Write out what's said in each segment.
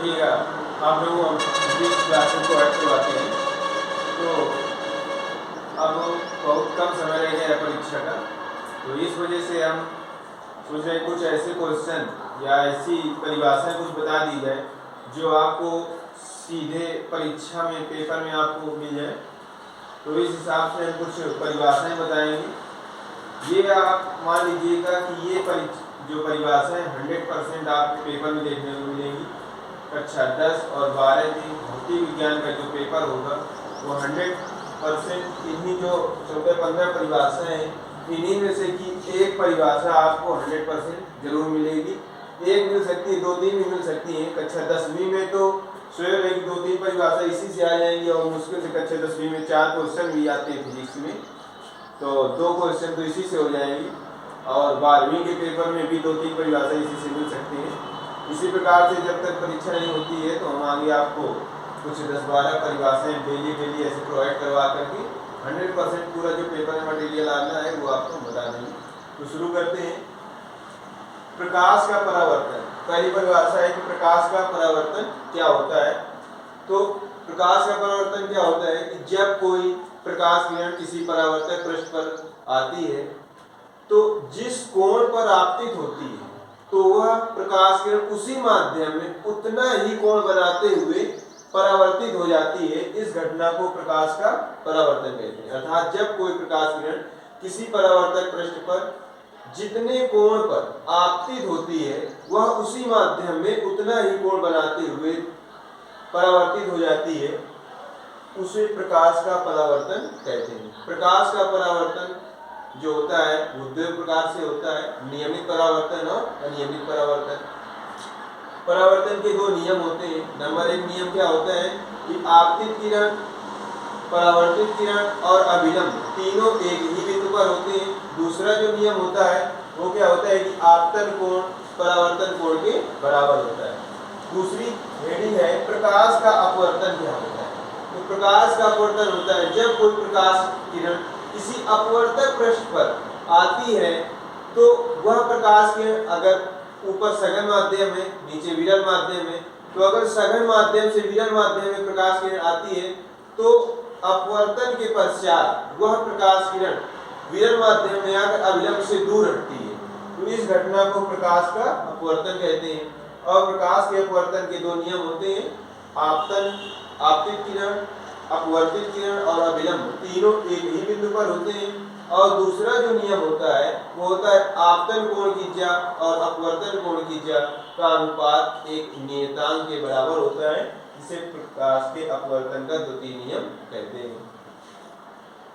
देखिएगा, आप लोग हम जिस क्लासेस को ऐड करवाते हैं तो अब बहुत कम समय रह गया है परीक्षा का, तो इस वजह से हम सोच रहे कुछ ऐसे क्वेश्चन या ऐसी परिभाषाएं कुछ बता दी जाए जो आपको सीधे परीक्षा में पेपर में आपको मिल जाए। तो इस हिसाब से हम कुछ परिभाषाएं बताएंगे। ये आप मान लीजिएगा कि ये जो परिभाषाएं 100% आपके पेपर में देखने को मिलेंगी। कक्षा 10 और 12 की भौतिक विज्ञान का जो पेपर होगा वो 100% इन्हीं जो 14-15 परिभाषाएं हैं, इन्हीं में से कि एक परिभाषा आपको 100% जरूर मिलेगी। एक मिल सकती है, 2-3 भी मिल सकती हैं। कक्षा 10वीं में तो स्वयं रहेगी, 2-3 परिभाषा इसी से आ जाएंगी और मुश्किल से कक्षा 10वीं में 4 क्वेश्चन भी आते हैं फिजिक्स में, तो 2 क्वेश्चन तो इसी से हो जाएंगी। और 12वीं के पेपर में भी 2-3 परिभाषा इसी से मिल सकती हैं। इसी प्रकार से जब तक परीक्षा नहीं होती है तो हम आगे आपको कुछ 10-12 परिभाषाएं डेली ऐसे प्रोवाइड करवा करके 100% पूरा जो पेपर में मटेरियल आना है वो आपको बता देंगे। तो शुरू करते हैं। प्रकाश का परावर्तन, पहली परिभाषा है कि प्रकाश का परावर्तन क्या होता है। तो प्रकाश का परावर्तन क्या होता है कि जब कोई प्रकाश किरण किसी परावर्तक पृष्ठ पर आती है तो जिस कोण पर आपतित होती है तो वह प्रकाश किरण उसी माध्यम में उतना ही कोण बनाते हुए परावर्तित हो जाती है। इस घटना को प्रकाश का परावर्तन कहते हैं। अर्थात जब कोई प्रकाश किरण किसी परावर्तक पृष्ठ पर जितने कोण पर आपतित होती है वह उसी माध्यम में उतना ही कोण बनाते हुए परावर्तित हो जाती है, उसे प्रकाश का परावर्तन कहते हैं। प्रकाश का परावर्तन जो होता है वो 2 प्रकार से होता है, नियमित परावर्तन और अनियमित परावर्तन। परावर्तन के 2 नियम होते हैं। नंबर 1 नियम क्या होता है कि आपतित किरण, परावर्तित किरण और अभिलंब तीनों एक ही बिंदु पर होते हैं। दूसरा जो नियम होता है वो क्या होता है कि आपतन कोण परावर्तन कोण के बराबर होता है। दूसरी हेडिंग है प्रकाश का अपवर्तन क्या होता है। तो प्रकाश का अपवर्तन होता है जब कोई प्रकाश किरण किसी अपवर्तक पृष्ठ पर आती है तो वह प्रकाश किरण अगर ऊपर सघन माध्यम है, नीचे विरल माध्यम है, तो अगर सघन माध्यम से विरल माध्यम में प्रकाश किरण आती है तो अपवर्तन के पश्चात वह प्रकाश किरण विरल माध्यम में आकर अभिलंब से दूर हटती है। तो इस घटना को प्रकाश का अपवर्तन कहते हैं। और प्रकाश के अपवर्तन के 2 नियम होते हैं, आपतित किरण, अपवर्तित किरण और अभिलंब तीनों एक ही बिंदु पर होते हैं। और दूसरा जो नियम होता है वो होता है आपतन कोण की ज्या और अपवर्तन कोण की ज्या का अनुपात एक नियतांक के बराबर होता है, जिसे प्रकाश के अपवर्तन का द्वितीय नियम कहते हैं।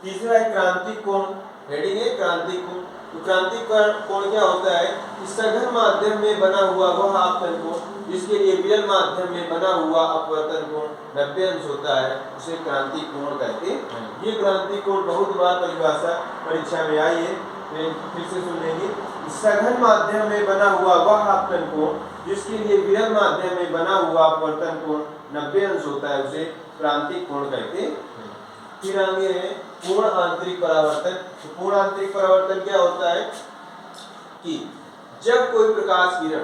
तीसरा है क्रांतिक कोण, हेडिंग है क्रांतिक कोण। तो क्रांतिक कोण क्या होता है कि सघन माध्यम में बना हुआ वह आपतन कोण जिसके लिए विरल माध्यम में बना हुआ अपवर्तन कोण 90 अंश होता है, उसे क्रांतिक कोण कहते हैं। ये क्रांतिक कोण बहुत बार परिभाषा परीक्षा में आई है, फिर से सुन लेंगे। सघन माध्यम में बना हुआ वह आपतन कोण जिसके लिए विरल माध्यम में बना हुआ अपवर्तन कोण 90 अंश होता है, उसे क्रांतिक कोण कहते हैं। फिर आगे है पूर्ण आंतरिक परावर्तन। तो पूर्ण आंतरिक परावर्तन क्या होता है कि जब कोई प्रकाश किरण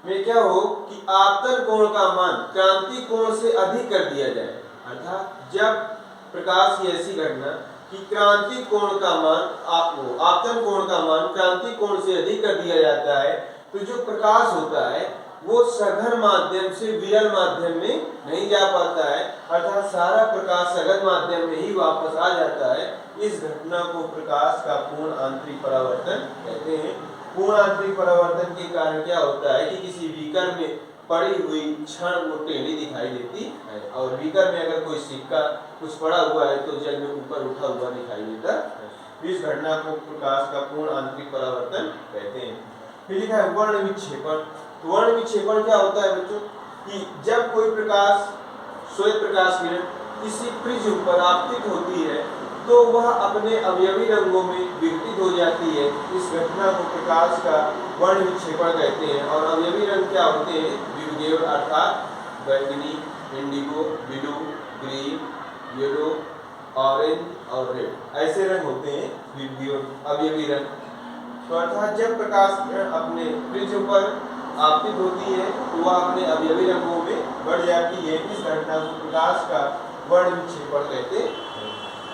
में क्या हो कि आपतन कोण का मान क्रांतिक कोण से अधिक कर दिया जाए। अर्थात जब प्रकाश की ऐसी घटना कि क्रांतिक कोण का मान आपतन कोण का मान क्रांतिक कोण से अधिक कर दिया जाता है, तो जो प्रकाश होता है वो सघन माध्यम से विरल माध्यम में नहीं जा पाता है। अर्थात सारा प्रकाश सघन माध्यम में ही वापस आ जाता है। इस घटना को प्रकाश का पूर्ण आंतरिक परावर्तन कहते हैं। पूर्ण आंतरिक परावर्तन के कारण क्या होता है कि किसी बीकर में पड़ी हुई क्षण को टेढ़ी दिखाई देती है, और बीकर में अगर कोई सिक्का कुछ पड़ा हुआ है तो जल में ऊपर उठा हुआ दिखाई देता है। इस घटना को प्रकाश का पूर्ण आंतरिक परावर्तन कहते हैं। फिर लिखा है वर्ण विक्षेपण। तो वर्ण विक्षेपण क्या होता है बच्चों कि जब कोई प्रकाश श्वेत प्रकाश किरण किसी प्रिज्म पर आपतित होती है तो वह अपने अवयवी रंगों में विघटित हो जाती है। इस घटना को प्रकाश का वर्ण विक्षेपण कहते हैं। और अवयवी रंग क्या होते हैं? विविध, अर्थात बैंगनी, Indigo, blue, green, yellow, orange और रेड, ऐसे रंग होते हैं विविध अवयवी रंग। तो अर्थात जब प्रकाश अपने प्रिज्म पर आपतित होती है तो वह अपने अवयवी रंगों में बढ़ जाती है। इस घटना को प्रकाश का वर्ण विक्षेपण कहते हैं।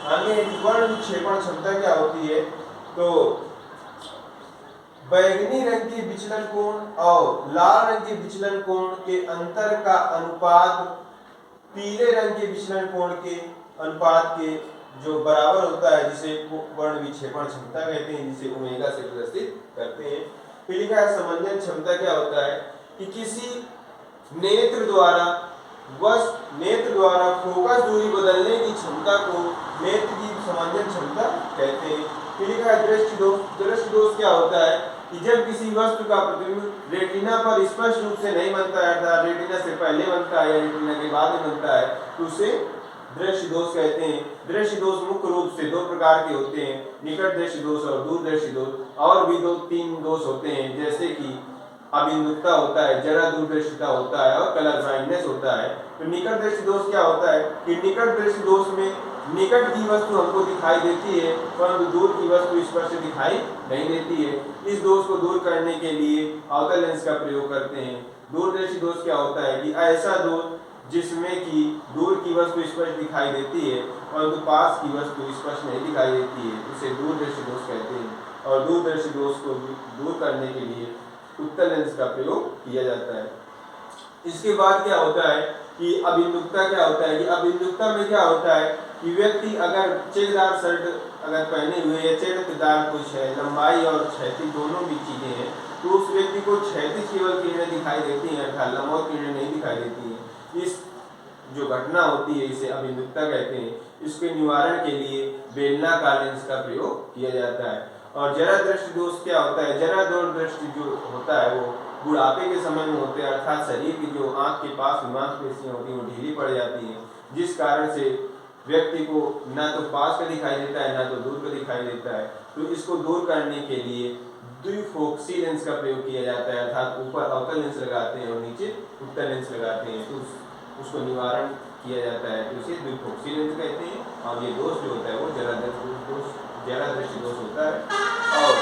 आगे वर्ण विक्षेपण क्षमता क्या होती है, तो बैंगनी रंग के विचलन कोण और लाल रंग के विचलन कोण के अंतर का अनुपात पीले रंग के विचलन कोण के अनुपात के जो बराबर होता है, जिसे वर्ण विक्षेपण क्षमता कहते हैं, जिसे ओमेगा से प्रदर्शित करते हैं। फिर लिखा है समंजन क्षमता क्या होता है कि किसी नेत्र द्वारा फोकस दूरी बदलने की क्षमता को नेत्र की समंजन क्षमता कहते हैं। फिर लिखा है दृष्टि दोष। दृष्टि दोष क्या होता है कि जब किसी वस्तु का प्रतिबिंब रेटिना पर स्पष्ट रूप से नहीं बनता है, अर्थात रेटिना से पहले बनता है या रेटिना के बाद में बनता है, तो उसे दृष्टि दोष कहते हैं। दृष्टि दोष मुख्य रूप से दो प्रकार के होते हैं, निकट दृष्टि दोष और दूर दृष्टि दोष। और भी तीन दोष होते हैं, जैसे कि अबिंदुकता होता है, जरा दूरदर्शिता होता है और कलर ब्लाइंडनेस होता है। तो निकट दृष्टि दोष क्या होता है कि निकट दृष्टि दोष में निकट की वस्तु हमको दिखाई देती है परंतु दूर की वस्तु स्पष्ट दिखाई नहीं देती है। इस दोष को दूर करने के लिए अवतल लेंस का प्रयोग करते हैं। दूरदर्शी दोष क्या होता है कि ऐसा दोष जिसमें कि दूर की वस्तु स्पष्ट दिखाई देती है परंतु पास की वस्तु स्पष्ट नहीं दिखाई देती है, उसे दूरदर्शी दोष कहते हैं। और दूरदर्शी दोष को दूर करने के लिए उत्तल लेंस का प्रयोग किया जाता है। इसके बाद क्या होता है कि अबिंदुकता क्या होता है कि अबिंदुकता में क्या होता है कि व्यक्ति अगर चेकदार शर्ट अगर पहने हुए या चेकदार कुछ है, लंबाई और क्षैतिज दोनों भी चीजें हैं, तो उस व्यक्ति को क्षैतिज केवल किरणें दिखाई देती हैं, अर्थात लंबवत किरणें नहीं दिखाई देती हैं। इस जो घटना होती है इसे अबिंदुकता कहते हैं। इसके निवारण के लिए बेलनाकार लेंस का प्रयोग किया जाता है। और जरा दृष्टि दोष क्या होता है, जरा दूरदृष्टि जो होता है वो बुढ़ापे के समय में होते हैं, अर्थात शरीर की जो आंख के पास मांसपेशियां होती हैं वो ढीली पड़ जाती हैं, जिस कारण से व्यक्ति को ना तो पास का दिखाई देता है ना तो दूर का दिखाई देता है। तो इसको दूर करने के लिए द्विफोक्सी लेंस का प्रयोग किया जाता है, अर्थात ऊपर अवतल लेंस लगाते हैं और नीचे उत्तल लेंस लगाते हैं, तो उसको निवारण किया जाता है, तो इसे द्विफोक्सी लेंस कहते हैं। और ये दोष जो होता है वो जरा दृष्टि दोष होता है। और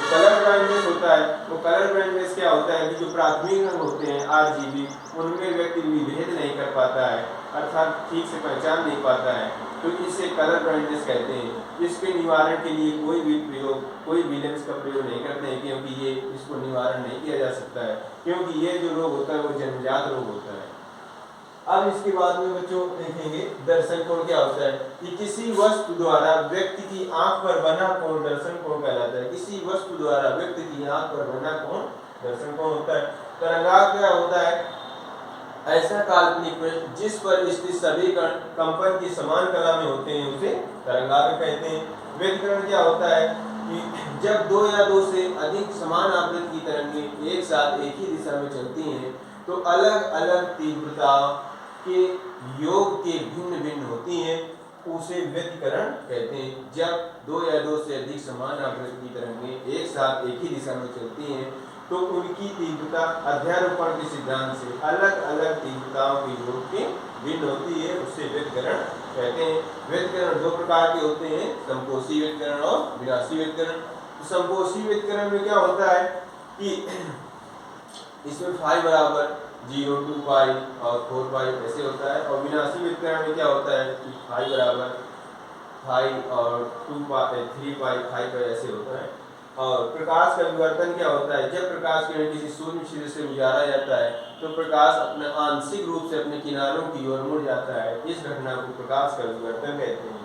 कलर ब्लाइंडनेस होता है, तो कलर ब्लाइंडनेस क्या होता है कि जो प्राथमिक रंग होते हैं RGB उनमें व्यक्ति विभेद नहीं कर पाता है, अर्थात ठीक से पहचान नहीं पाता है, तो इसे कलर ब्लाइंडनेस कहते हैं। इसके निवारण के लिए कोई भी लेंस का प्रयोग नहीं करते हैं, क्योंकि ये इसको निवारण नहीं किया जा सकता है, क्योंकि ये जो रोग होता है वो जन्मजात रोग होता है। अब इसके बाद में बच्चों देखेंगे दर्शन कोण क्या होता है कि किसी वस्तु द्वारा व्यक्ति की आंख पर बना कोण दर्शन कोण कहलाता है। किसी वस्तु द्वारा व्यक्ति की आंख पर बना कोण दर्शन कोण होता है। तरंगाग्र क्या होता है, ऐसा काल्पनिक पृष्ठ जिस पर स्थित सभी कण कंपन की समान कला में होते हैं उसे तरंगाग्र कहते हैं। व्यतिकरण क्या होता है कि जब दो या दो से अधिक समान आवृत्ति की तरंगें एक साथ एक ही दिशा में चलती हैं तो अलग अलग तीव्रता के योग के भिन्न भिन्न होती हैं, उसे व्यतिकरण कहते हैं। जब दो या दो से अधिक समान आवृत्ति की तरंगें एक साथ एक ही दिशा में चलती हैं तो उनकी तीव्रता अध्यारोपण के सिद्धांत से अलग अलग तीव्रताओं के योग के भिन्न होती है, उसे व्यतिकरण कहते हैं। व्यतिकरण दो प्रकार के होते हैं, समकोषी व्यतिकरण और विनाशी व्यतिकरण। समकोषी व्यतिकरण में क्या होता है कि इसमें फाई बराबर 0, 2 पाई और 4 पाई ऐसे होता है। और विनाशी व्यतिकरण में क्या होता है कि फाई बराबर फाई और 2 पाई 3 पाई 5 पाई ऐसे होता है। और प्रकाश का विवर्तन क्या होता है, जब प्रकाश किरण किसी शून्य छिद्र से गुजारा जाता है तो प्रकाश अपने आंशिक रूप से अपने किनारों की ओर मुड़ जाता है, इस घटना को प्रकाश का विवर्तन कहते हैं।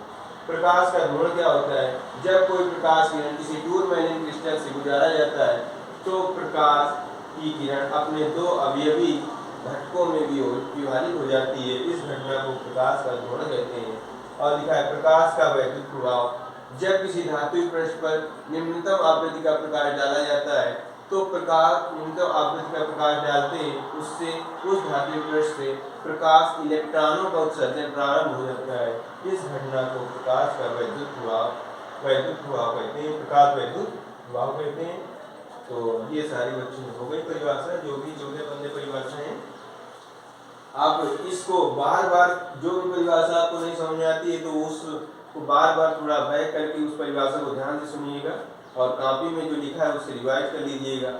प्रकाश का ध्रुवण क्या होता है, जब कोई प्रकाश किरण किसी टूरमैलिन क्रिस्टल से गुजारा जाता है तो प्रकाश की किरण अपने दो अवयवी घटकों में भी विभाजित हो जाती है, इस घटना को प्रकाश का ध्रुवण कहते हैं। और लिखा है प्रकाश का वैद्युत प्रभाव, जब किसी धात्विक पृष्ठ पर निम्नतम आवृत्ति का प्रकाश डाला जाता है तो प्रकाश निम्नतम आवृत्ति का प्रकाश डालते हैं उससे उस धात्विक पृष्ठ से प्रकाश इलेक्ट्रॉनों का उत्सर्जन प्रारंभ हो जाता है, इस घटना को प्रकाश का वैद्युत प्रभाव कहते हैं, प्रकाश वैद्युत प्रभाव कहते हैं। तो ये सारी बच्चों हो गई परिभाषा, जो भी 14 15 परिभाषाएं हैं। आप इसको बार बार जो भी परिभाषा आपको नहीं समझ में आती है तो उसको बार बार थोड़ा बैक करके उस परिभाषा को ध्यान से सुनिएगा और कॉपी में जो लिखा है उससे रिवाइज कर लीजिएगा।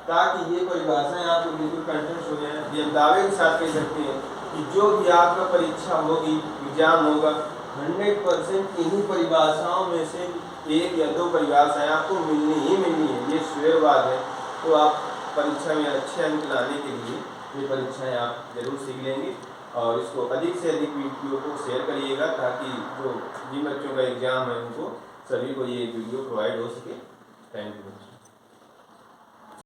ताकि ये परिभाषाएं आपको बिल्कुल कंटेंट हो जाए। ये हम दावे के साथ कह सकते हैं कि जो भी आपका परीक्षा होगी, एग्जाम होगा, 100% इन्हीं परिभाषाओं में से एक या दो परिभाषाएं आपको मिलनी ही मिलनी है, ये श्योरवाद है। तो आप परीक्षा में अच्छे अंक लाने के लिए ये परीक्षाएं आप जरूर सीख लेंगे और इसको अधिक से अधिक वीडियो को शेयर करिएगा ताकि जो जिन बच्चों का एग्जाम है उनको सभी को ये वीडियो प्रोवाइड हो सके। Thank you.